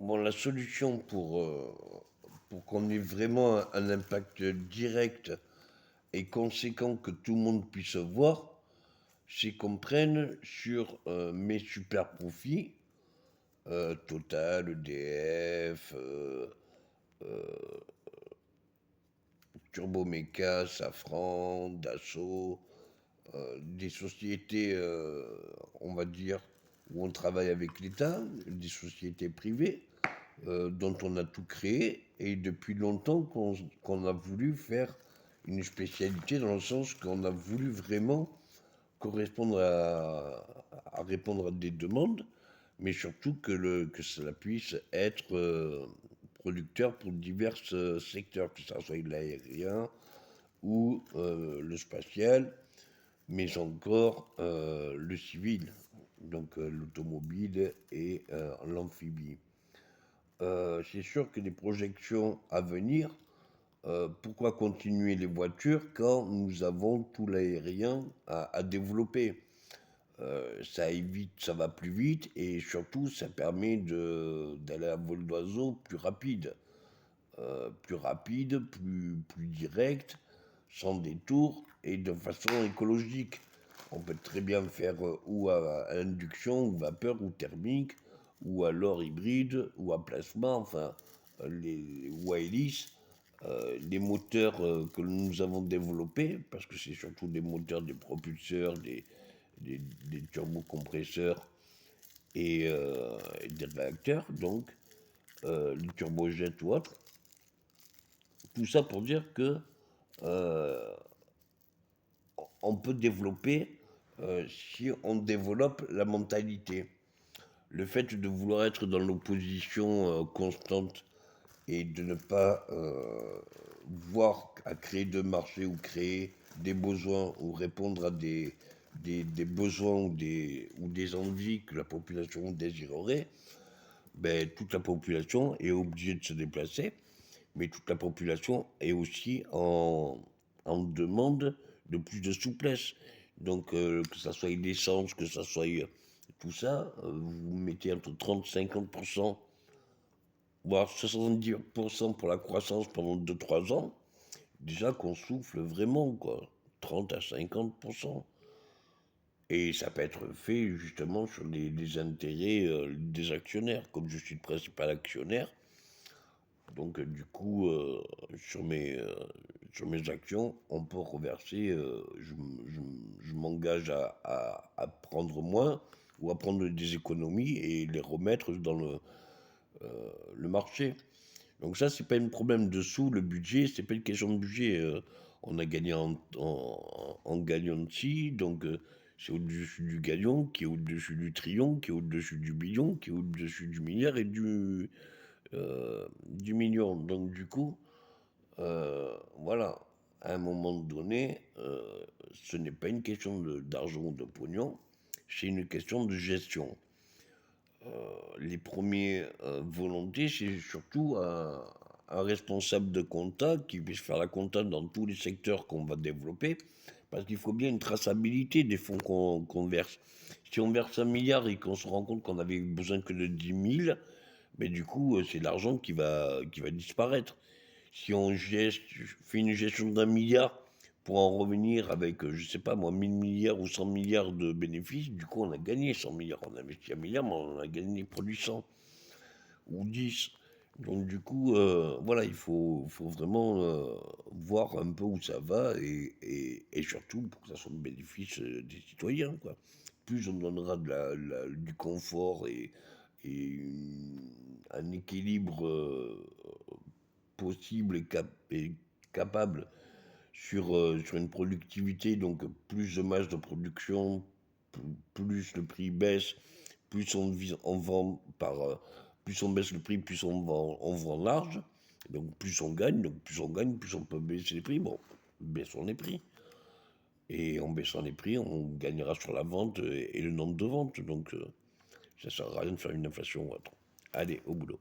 Bon, la solution pour qu'on ait vraiment un impact direct et conséquent que tout le monde puisse voir, c'est qu'on prenne sur mes super profits, Total, EDF, Turboméca, Safran, Dassault, des sociétés, on va dire, où on travaille avec l'État, des sociétés privées, dont on a tout créé, et depuis longtemps qu'on a voulu faire une spécialité dans le sens qu'on a voulu vraiment correspondre à répondre à des demandes, mais surtout que cela puisse être producteur pour divers secteurs, que ce soit l'aérien ou le spatial, mais encore le civil, donc l'automobile et l'amphibie. C'est sûr que les projections à venir, pourquoi continuer les voitures quand nous avons tout l'aérien à développer? Ça évite, ça va plus vite et surtout ça permet d'aller à vol d'oiseau plus direct, sans détour et de façon écologique. On peut très bien faire ou à induction, ou vapeur, ou thermique, ou alors hybride, ou à plasma, enfin, ou à hélice. Les moteurs que nous avons développés, parce que c'est surtout des moteurs, des propulseurs, des turbocompresseurs et des réacteurs, donc les turbojets ou autres. Tout ça pour dire que euh, on peut développer si on développe la mentalité. Le fait de vouloir être dans l'opposition constante et de ne pas voir à créer de marché ou créer des besoins ou répondre à des besoins ou des envies que la population désirerait, ben, toute la population est obligée de se déplacer, mais toute la population est aussi en demande de plus de souplesse. Donc, que ça soit l'essence, que ça soit tout ça, vous mettez entre 30 et 50%, voire 70% pour la croissance pendant 2 3 ans, déjà qu'on souffle vraiment, quoi. 30 à 50%. Et ça peut être fait justement sur les intérêts des actionnaires. Comme je suis le principal actionnaire, donc du coup, sur mes actions, on peut reverser, je m'engage à prendre moins ou à prendre des économies et les remettre dans le marché. Donc ça, c'est pas un problème de sous, le budget, c'est pas une question de budget. On a gagné en gagnant de donc c'est au-dessus du gagnant, qui est au-dessus du trillion, qui est au-dessus du billion, qui est au-dessus du milliard et du million. Donc du coup, voilà, à un moment donné, ce n'est pas une question d'argent ou de pognon, c'est une question de gestion. Les premières volontés, c'est surtout un responsable de compta qui puisse faire la compta dans tous les secteurs qu'on va développer, parce qu'il faut bien une traçabilité des fonds qu'on verse. Si on verse 1 milliard et qu'on se rend compte qu'on avait besoin que de 10 000, mais du coup, c'est l'argent qui va disparaître. Si on fait une gestion d'1 milliard pour en revenir avec, je sais pas moi, 1000 milliards ou 100 milliards de bénéfices, du coup, on a gagné 100 milliards. On a investi 1 milliard, mais on a gagné produit 100 ou 10. Donc, du coup, voilà, il faut vraiment voir un peu où ça va et surtout pour que ça soit le bénéfice des citoyens, quoi. Plus on donnera du confort un équilibre possible et capable sur une productivité, donc plus de masse de production, plus le prix baisse, plus on vend plus on baisse le prix, plus on vend large, donc plus on gagne, plus on peut baisser les prix. Bon, baissons les prix. Et en baissant les prix, on gagnera sur la vente et le nombre de ventes. Donc, ça sert à rien de faire une inflation ou autre. Allez, au boulot.